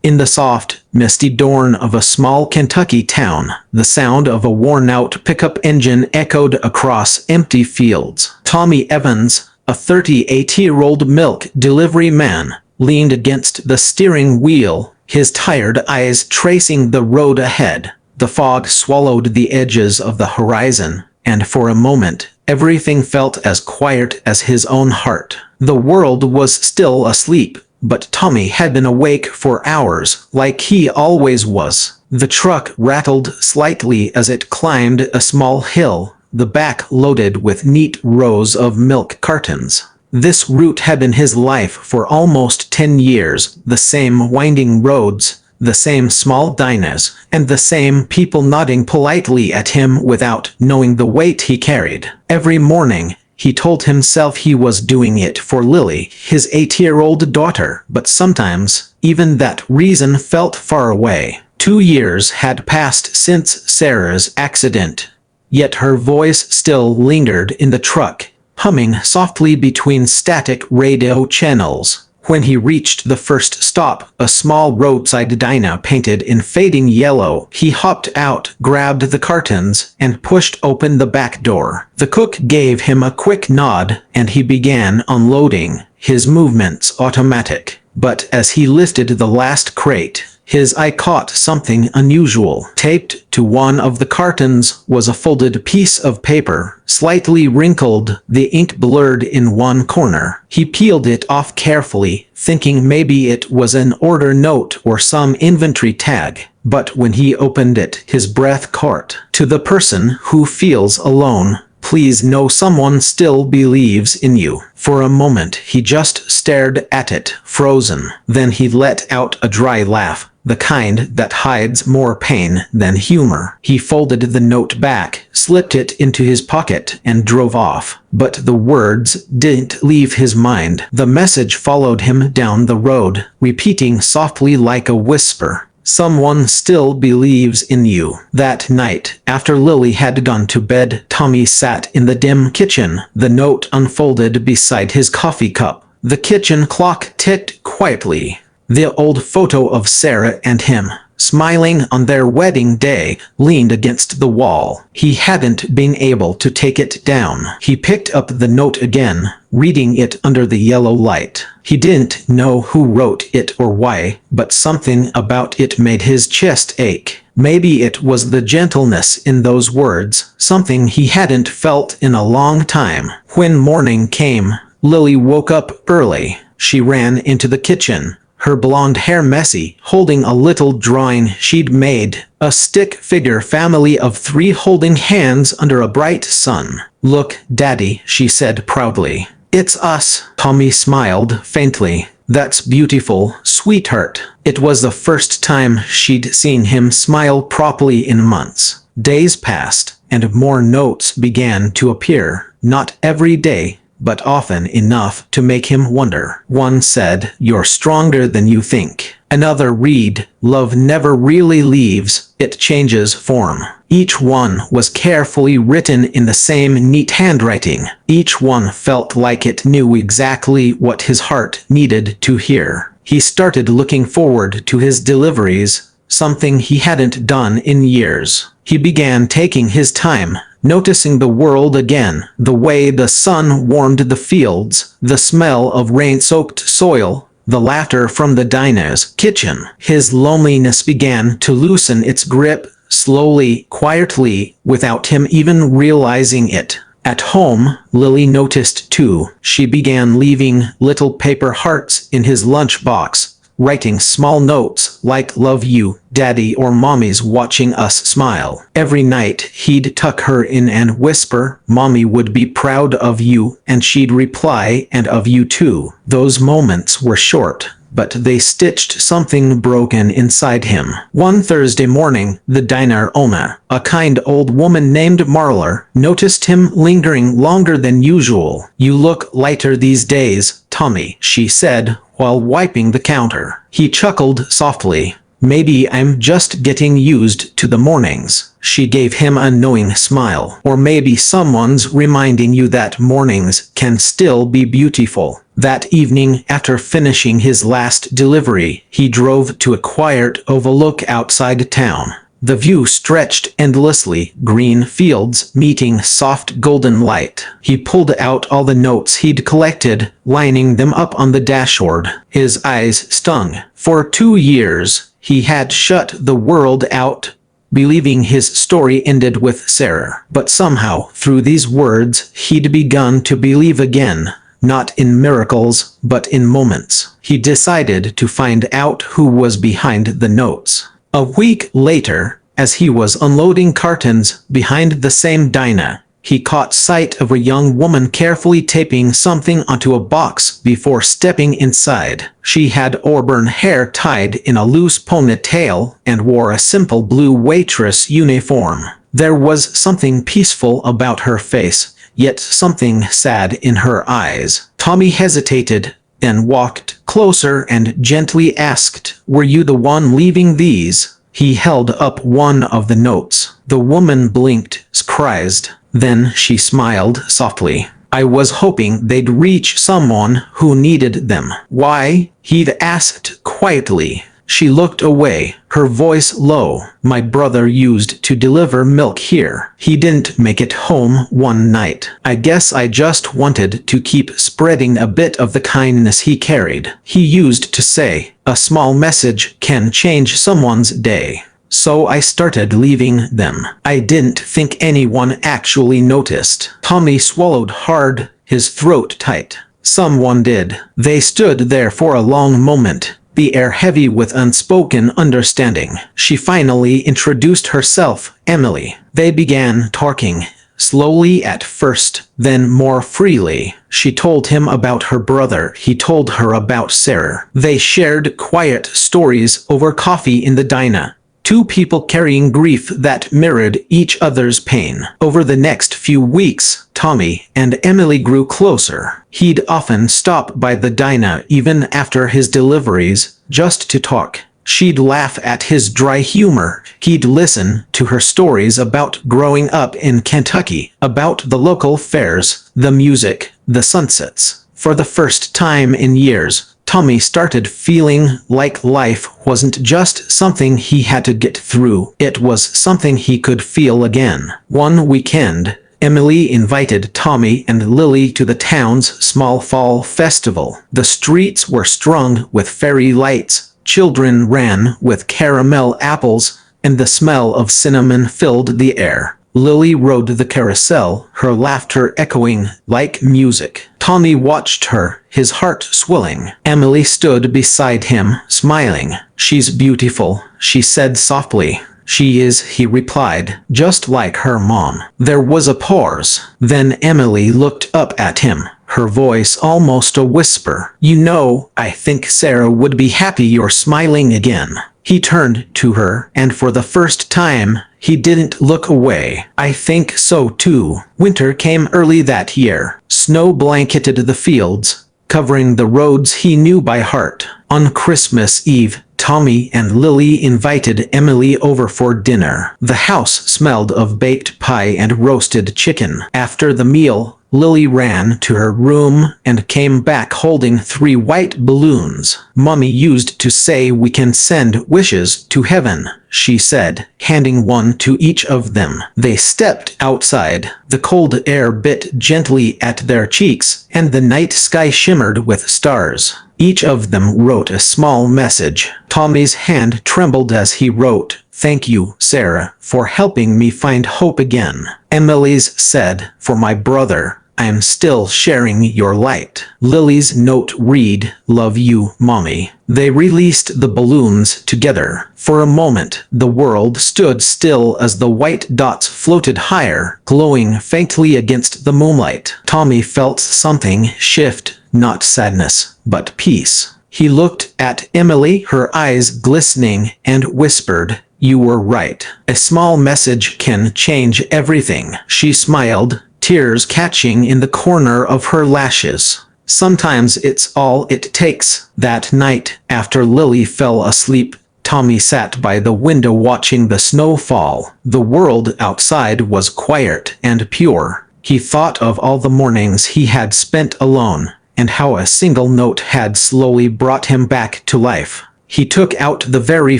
In the soft, misty dawn of a small Kentucky town, the sound of a worn-out pickup engine echoed across empty fields. Tommy Evans, a 38-year-old milk delivery man, leaned against the steering wheel, his tired eyes tracing the road ahead. The fog swallowed the edges of the horizon, and for a moment, everything felt as quiet as his own heart. The world was still asleep, but Tommy had been awake for hours, like he always was. The truck rattled slightly as it climbed a small hill, the back loaded with neat rows of milk cartons. This route had been his life for almost 10 years, the same winding roads, the same small diners, and the same people nodding politely at him without knowing the weight he carried. Every morning, he told himself he was doing it for Lily, his 8-year-old daughter, but sometimes, even that reason felt far away. 2 years had passed since Sarah's accident, yet her voice still lingered in the truck, humming softly between static radio channels. When he reached the first stop, a small roadside diner painted in fading yellow, he hopped out, grabbed the cartons, and pushed open the back door. The cook gave him a quick nod, and he began unloading, his movements automatic. But as he lifted the last crate, his eye caught something unusual. Taped to one of the cartons was a folded piece of paper, slightly wrinkled, the ink blurred in one corner. He peeled it off carefully, thinking maybe it was an order note or some inventory tag. But when he opened it, his breath caught. To the person who feels alone, please know someone still believes in you. For a moment he just stared at it, frozen. Then he let out a dry laugh, the kind that hides more pain than humor. He folded the note back, slipped it into his pocket, and drove off. But the words didn't leave his mind. The message followed him down the road, repeating softly like a whisper. Someone still believes in you. That night, after Lily had gone to bed, Tommy sat in the dim kitchen, the note unfolded beside his coffee cup. The kitchen clock ticked quietly. The old photo of Sarah and him, smiling on their wedding day, leaned against the wall. He hadn't been able to take it down. He picked up the note again, reading it under the yellow light. He didn't know who wrote it or why, but something about it made his chest ache. Maybe it was the gentleness in those words, something he hadn't felt in a long time. When morning came, Lily woke up early. She ran into the kitchen, her blonde hair messy, holding a little drawing she'd made, a stick figure family of 3 holding hands under a bright sun. "Look, Daddy," she said proudly. "It's us." Tommy smiled faintly. "That's beautiful, sweetheart." It was the first time she'd seen him smile properly in months. Days passed, and more notes began to appear, not every day, but often enough to make him wonder. One said, "You're stronger than you think." Another read, "Love never really leaves, it changes form." Each one was carefully written in the same neat handwriting. Each one felt like it knew exactly what his heart needed to hear. He started looking forward to his deliveries, something he hadn't done in years. He began taking his time, noticing the world again, the way the sun warmed the fields, the smell of rain-soaked soil, the laughter from the diner's kitchen. His loneliness began to loosen its grip, slowly, quietly, without him even realizing it. At home, Lily noticed too. She began leaving little paper hearts in his lunchbox, writing small notes like "Love you, Daddy," or "Mommy's watching us smile." Every night he'd tuck her in and whisper, "Mommy would be proud of you," and she'd reply, "And of you too." Those moments were short, but they stitched something broken inside him. One Thursday morning, the diner owner, a kind old woman named Marla, noticed him lingering longer than usual. "You look lighter these days, Tommy," she said, while wiping the counter. He chuckled softly. Maybe I'm just getting used to the mornings. She gave him a knowing smile. Or maybe someone's reminding you that mornings can still be beautiful. That evening, after finishing his last delivery, he drove to a quiet overlook outside town. The view stretched endlessly, green fields meeting soft golden light. He pulled out all the notes he'd collected, lining them up on the dashboard. His eyes stung. For 2 years, he had shut the world out, believing his story ended with Sarah. But somehow, through these words, he'd begun to believe again. Not in miracles, but in moments. He decided to find out who was behind the notes. A week later, as he was unloading cartons behind the same diner, he caught sight of a young woman carefully taping something onto a box before stepping inside. She had auburn hair tied in a loose ponytail and wore a simple blue waitress uniform. There was something peaceful about her face, yet something sad in her eyes. Tommy hesitated, then walked closer and gently asked, "Were you the one leaving these?" He held up one of the notes. The woman blinked, surprised. Then she smiled softly. "I was hoping they'd reach someone who needed them." "Why?" he'd asked quietly. She looked away, her voice low. "My brother used to deliver milk here. He didn't make it home one night. I guess I just wanted to keep spreading a bit of the kindness he carried. He used to say, 'A small message can change someone's day.' So I started leaving them. I didn't think anyone actually noticed." Tommy swallowed hard, his throat tight. "Someone did." They stood there for a long moment, the air heavy with unspoken understanding. She finally introduced herself, "Emily." They began talking, slowly at first, then more freely. She told him about her brother, he told her about Sarah. They shared quiet stories over coffee in the diner. Two people carrying grief that mirrored each other's pain. Over the next few weeks, Tommy and Emily grew closer. He'd often stop by the diner even after his deliveries, just to talk. She'd laugh at his dry humor. He'd listen to her stories about growing up in Kentucky, about the local fairs, the music, the sunsets. For the first time in years, Tommy started feeling like life wasn't just something he had to get through. It was something he could feel again. One weekend, Emily invited Tommy and Lily to the town's small fall festival. The streets were strung with fairy lights, children ran with caramel apples, and the smell of cinnamon filled the air. Lily rode the carousel, her laughter echoing like music. Tommy watched her, his heart swelling. Emily stood beside him, smiling. "She's beautiful," she said softly. "She is," he replied, "just like her mom." There was a pause. Then Emily looked up at him, her voice almost a whisper. "You know, I think Sarah would be happy you're smiling again." He turned to her, and for the first time, he didn't look away. "I think so too." Winter came early that year. Snow blanketed the fields, covering the roads he knew by heart. On Christmas Eve, Tommy and Lily invited Emily over for dinner. The house smelled of baked pie and roasted chicken. After the meal, Lily ran to her room and came back holding 3 white balloons. "Mommy used to say we can send wishes to heaven," she said, handing one to each of them. They stepped outside. The cold air bit gently at their cheeks, and the night sky shimmered with stars. Each of them wrote a small message. Tommy's hand trembled as he wrote, "Thank you, Sarah, for helping me find hope again." Emily's said, "For my brother, I'm still sharing your light." Lily's note read, "Love you, Mommy." They released the balloons together. For a moment, the world stood still as the white dots floated higher, glowing faintly against the moonlight. Tommy felt something shift, not sadness, but peace. He looked at Emily, her eyes glistening, and whispered, "You were right. A small message can change everything." She smiled, tears catching in the corner of her lashes. "Sometimes it's all it takes." That night, after Lily fell asleep, Tommy sat by the window watching the snow fall. The world outside was quiet and pure. He thought of all the mornings he had spent alone, and how a single note had slowly brought him back to life. He took out the very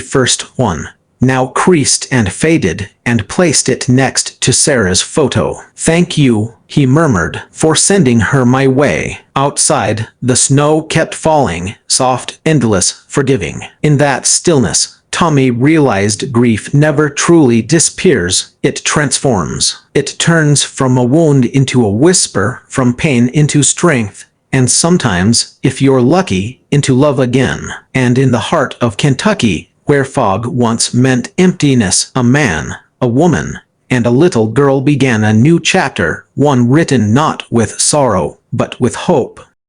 first one, now creased and faded, and placed it next to Sarah's photo. "Thank you," he murmured, "for sending her my way." Outside, the snow kept falling, soft, endless, forgiving. In that stillness, Tommy realized grief never truly disappears, it transforms. It turns from a wound into a whisper, from pain into strength, and sometimes, if you're lucky, into love again. And in the heart of Kentucky, where fog once meant emptiness, a man, a woman, and a little girl began a new chapter, one written not with sorrow, but with hope.